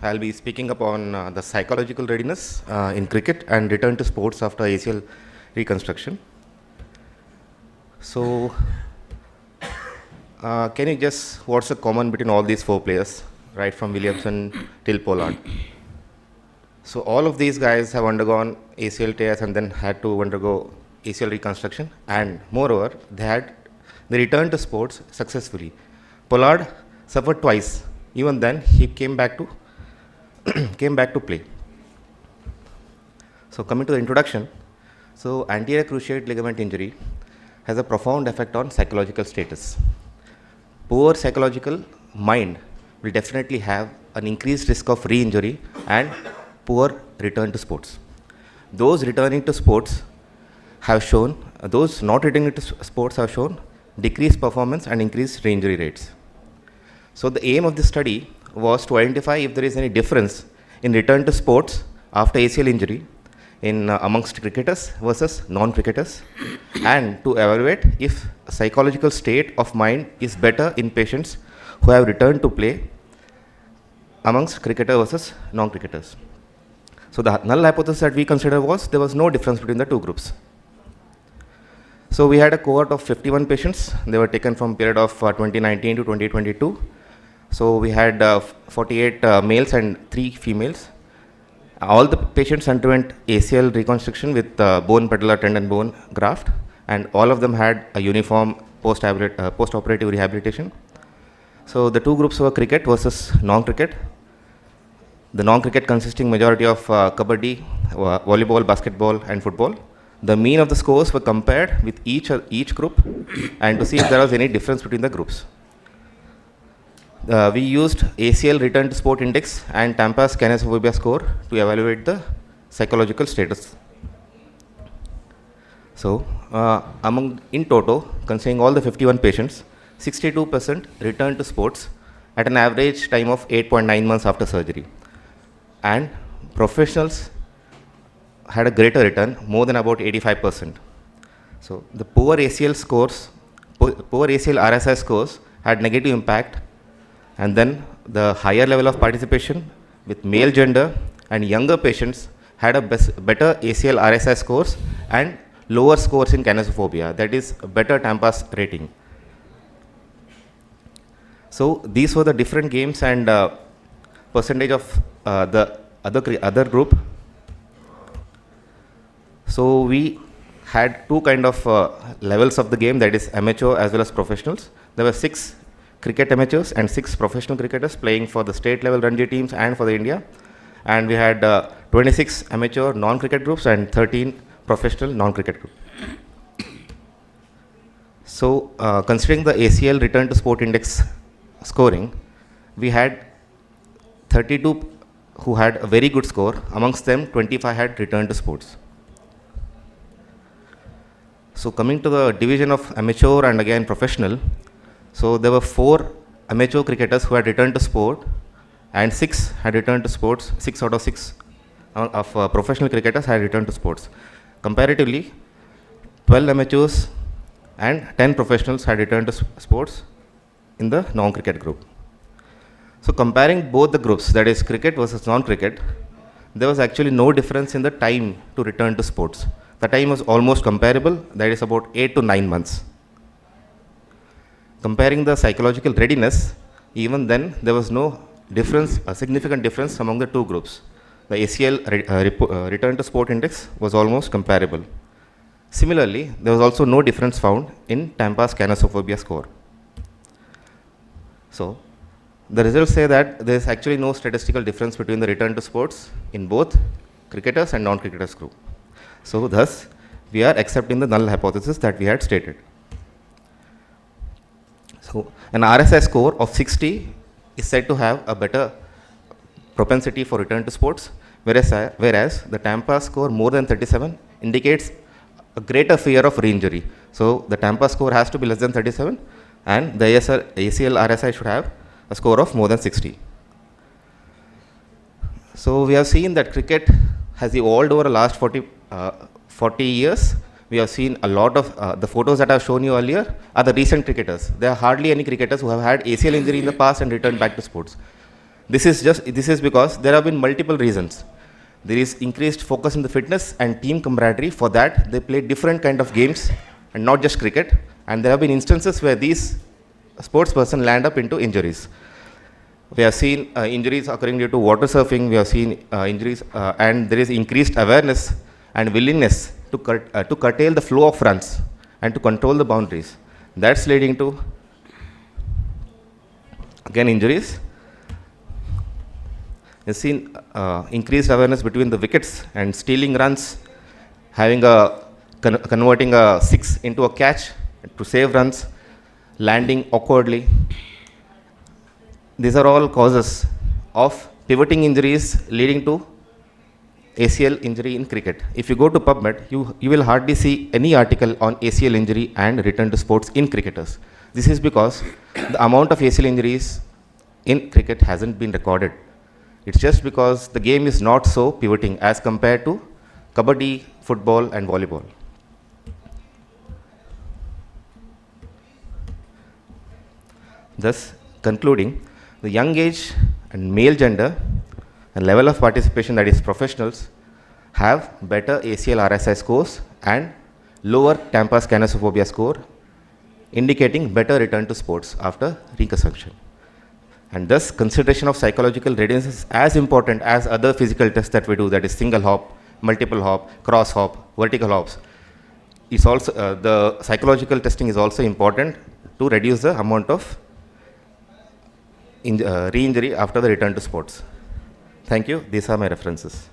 I'll be speaking upon the psychological readiness in cricket and return to sports after ACL reconstruction. So, can you guess what's the common between all these four players, right from Williamson till Pollard? So, all of these guys have undergone ACL tears and then had to undergo ACL reconstruction, and moreover, they returned to sports successfully. Pollard suffered twice. Even then, he came back to play. So, coming to the introduction, so anterior cruciate ligament injury has a profound effect on psychological status. Poor psychological mind will definitely have an increased risk of re-injury and poor return to sports. Those returning to sports have shown, those not returning to sports have shown decreased performance and increased re-injury rates. So the aim of this study was to identify if there is any difference in return to sports after ACL injury in amongst cricketers versus non-cricketers, and to evaluate if psychological state of mind is better in patients who have returned to play amongst cricketers versus non-cricketers. So the null hypothesis that we considered was there was no difference between the two groups. So we had a cohort of 51 patients. They were taken from period of 2019 to 2022. So we had 48 males and 3 females. All the patients underwent ACL reconstruction with bone patellar tendon bone graft, and all of them had a uniform post-operative rehabilitation. So the two groups were cricket versus non-cricket. The non-cricket consisting majority of kabaddi, volleyball, basketball, and football. The mean of the scores were compared with each group and to see if there was any difference between the groups. We used ACL return to sport index and Tampa's kinesophobia score to evaluate the psychological status. So, in total, considering all the 51 patients, 62% returned to sports at an average time of 8.9 months after surgery. And professionals had a greater return, more than about 85%. So, the poor ACL RSI scores had negative impact. And then the higher level of participation with male gender and younger patients had a better ACL RSI scores and lower scores in kinesophobia, that is better Tampa's rating. So these were the different games and percentage of the other group. So we had two kind of levels of the game, that is amateur as well as professionals. There were 6 cricket amateurs and 6 professional cricketers playing for the state level Ranji teams and for the India. And we had 26 amateur non-cricket groups and 13 professional non-cricket groups. So considering the ACL return to sport index scoring, we had 32 who had a very good score. Amongst them, 25 had returned to sports. So coming to the division of amateur and again professional, so there were 4 amateur cricketers who had returned to sport and 6 had returned to sports. 6 out of 6 of professional cricketers had returned to sports. Comparatively, 12 amateurs and 10 professionals had returned to sports in the non-cricket group. So comparing both the groups, that is cricket versus non-cricket, there was actually no difference in the time to return to sports. The time was almost comparable, that is about 8 to 9 months. Comparing the psychological readiness, even then there was no difference, a significant difference among the two groups. The ACL return to sport index was almost comparable. Similarly, there was also no difference found in Tampa's kinesophobia score. So, the results say that there is actually no statistical difference between the return to sports in both cricketers and non-cricketers group. So, thus, we are accepting the null hypothesis that we had stated. So, an RSI score of 60 is said to have a better propensity for return to sports, whereas the Tampa score more than 37 indicates a greater fear of re-injury. So, the Tampa score has to be less than 37 and the ACL RSI should have a score of more than 60. So, we have seen that cricket has evolved over the last 40 years. We have seen a lot of the photos that I have shown you earlier are the recent cricketers. There are hardly any cricketers who have had ACL injury in the past and returned back to sports. This is because there have been multiple reasons. There is increased focus in the fitness and team camaraderie. For that, they play different kind of games and not just cricket. And there have been instances where these sports person land up into injuries. We have seen injuries occurring due to water surfing. We have seen injuries, and there is increased awareness and willingness to curtail the flow of runs and to control the boundaries. That's leading to, again, injuries. We've seen increased awareness between the wickets and stealing runs, having converting a six into a catch to save runs, landing awkwardly. These are all causes of pivoting injuries leading to ACL injury in cricket. If you go to PubMed, you will hardly see any article on ACL injury and return to sports in cricketers. This is because the amount of ACL injuries in cricket hasn't been recorded. It's just because the game is not so pivoting as compared to kabaddi, football, and volleyball. Thus, concluding, the young age and male gender and level of participation, that is professionals, have better ACL RSI scores and lower Tampa's Canosophobia score, indicating better return to sports after reconstruction. And thus, consideration of psychological readiness is as important as other physical tests that we do, that is single hop, multiple hop, cross hop, vertical hops. It's also, the psychological testing is also important to reduce the amount of re-injury after the return to sports. Thank you. These are my references.